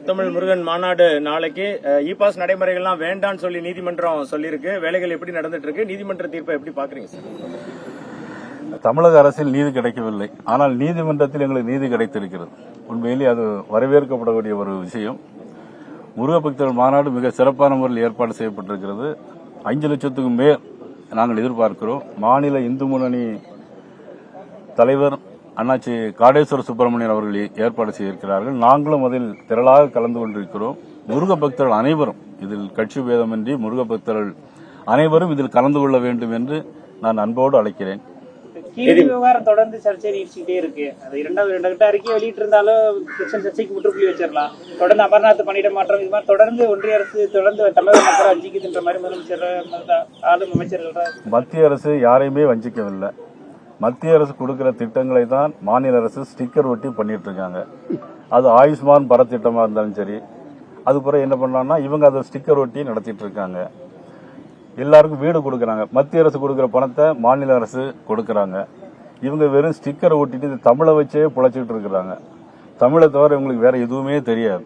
முத்தமிழ் முருகன் மாநாடு நாளைக்கு e pass நடைமுறைகள்லாம் வேண்டான்னு சொல்லி நீதிமன்றம் சொல்லியிருக்கு. வேலைகள் எப்படி நடந்துட்டு இருக்கு? நீதிமன்ற தீர்ப்பை எப்படி பாக்குறீங்க சார்? தமிழக அரசில் நீதி கிடைக்கவில்லை, ஆனால் நீதிமன்றத்தில் எங்களுக்கு நீதி கிடைத்திருக்கிறது. உண்மையிலேயே அது வரவேற்கப்படக்கூடிய ஒரு விஷயம். முருகபக்தர்கள் மாநாடு மிக சிறப்பான முறையில் ஏற்பாடு செய்யப்பட்டிருக்கிறது. 5 லட்சத்துக்கும் மேல் நாங்கள் எதிர்பார்க்கிறோம். மாநில இந்து முன்னணி தலைவர் அண்ணாச்சி காடேஸ்வர சுப்பிரமணியன் அவர்கள் ஏற்பாடு செய்திருக்கிறார்கள். நாங்களும் அதில் திரளாக கலந்து கொண்டிருக்கிறோம். முருக பக்தர்கள் அனைவரும் இதில் கட்சி பேதமின்றி முருக பக்தர்கள் அனைவரும் இதில் கலந்து கொள்ள வேண்டும் என்று நான் அன்போடு அழைக்கிறேன். கீழடி விவகாரம் தொடர்ந்து சர்ச்சை நீடிச்சுட்டே இருக்கு. அது இரண்டாவது கட்ட அறிக்கை வெளியிட்டு இருந்தாலும் சர்ச்சைக்கு முற்றுப்புள்ளி வச்சிடலாம். தொடர்ந்து அமர்நாத் பணியிட மாற்றம் இது மாதிரி தொடர்ந்து ஒன்றிய அரசு தொடர்ந்து தமிழக மக்களை வஞ்சிக்குதுன்ற மாதிரி முதலமைச்சர் ஆளும் அமைச்சர்கள். மத்திய அரசு யாரையுமே வஞ்சிக்கவில்லை. மத்திய அரசு கொடுக்கிற திட்டங்களை தான் மாநில அரசு ஸ்டிக்கர் ஒட்டி பண்ணிட்டு இருக்காங்க. அது ஆயுஷ்மான் பாரத் திட்டமா இருந்தாலும் சரி, அது பிறகு என்ன பண்ணலாம்னா இவங்க அதை ஸ்டிக்கர் ஒட்டி நடத்திட்டு இருக்காங்க. எல்லாருக்கும் வீடு கொடுக்கறாங்க. மத்திய அரசு கொடுக்கிற பணத்தை மாநில அரசு கொடுக்கறாங்க. இவங்க வெறும் ஸ்டிக்கரை ஒட்டிட்டு தமிழை வச்சே புழைச்சிட்டு இருக்கிறாங்க. தமிழை தவிர இவங்களுக்கு வேற எதுவுமே தெரியாது.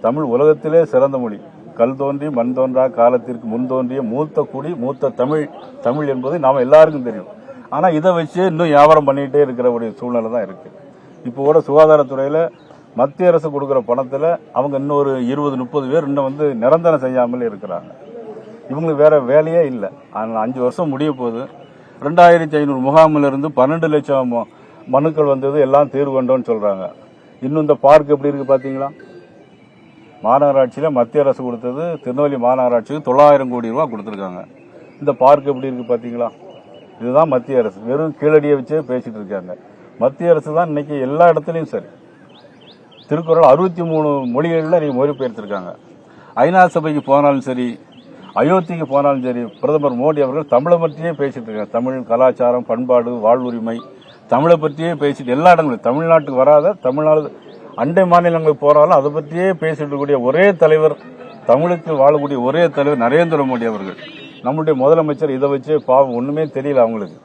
தமிழ் உலகத்திலே சிறந்த மொழி. கல் தோன்றி மண் தோன்றா காலத்திற்கு முன் தோன்றிய மூத்த குடி மூத்த தமிழ். தமிழ் என்பது நாம எல்லாருக்கும் தெரியும். ஆனா இதை வச்சு இன்னும் வியாபாரம் பண்ணிட்டே இருக்கிற ஒரு சூழ்நிலை தான் இருக்கு. இப்போ கூட சுகாதாரத்துறையில மத்திய அரசு கொடுக்கிற பணத்துல அவங்க இன்னும் ஒரு 20-30 பேர் இன்னும் நிரந்தரம் செய்யாமல் இருக்கிறாங்க. இவங்களுக்கு வேற வேலையே இல்லை. 5 வருஷம் முடிய போகுது. 2500 முகாமில் இருந்து 12 லட்சம் மனுக்கள் வந்தது, எல்லாம் தீர்வு கண்டோன்னு சொல்றாங்க. இன்னும் இந்த பார்க் எப்படி இருக்கு பாத்தீங்களா? மாநகராட்சியில மத்திய அரசு கொடுத்தது திருநெல்வேலி மாநகராட்சிக்கு 900 கோடி ரூபாய் கொடுத்திருக்காங்க. இந்த பார்க் எப்படி இருக்கு பாத்தீங்களா? இதுதான் மத்திய அரசு. வெறும் கீழடியை வச்சே பேசிட்டு இருக்காங்க. மத்திய அரசு தான் இன்னைக்கு எல்லா இடத்துலயும் சரி. திருக்குறள் 63 மொழிகள்ல நீங்க மொழிபெயர்த்திருக்காங்க. ஐநா சபைக்கு போனாலும் சரி, அயோத்திக்கு போனாலும் சரி, பிரதமர் மோடி அவர்கள் தமிழை பற்றியே பேசிட்டு இருக்காங்க. தமிழ் கலாச்சாரம், பண்பாடு, வாழ்வுரிமை, தமிழை பற்றியே பேசிட்டு எல்லா இடங்களும் தமிழ்நாட்டுக்கு வராத தமிழ்நாடு அண்டை மாநிலங்களுக்கு போறாலும் அதை பற்றியே பேசிட்டு இருக்கக்கூடிய ஒரே தலைவர், தமிழுக்கு வாழக்கூடிய ஒரே தலைவர் நரேந்திர மோடி அவர்கள். நம்முடைய முதலமைச்சர் இதை வச்சு பாவம் ஒண்ணுமே தெரியல அவங்களுக்கு.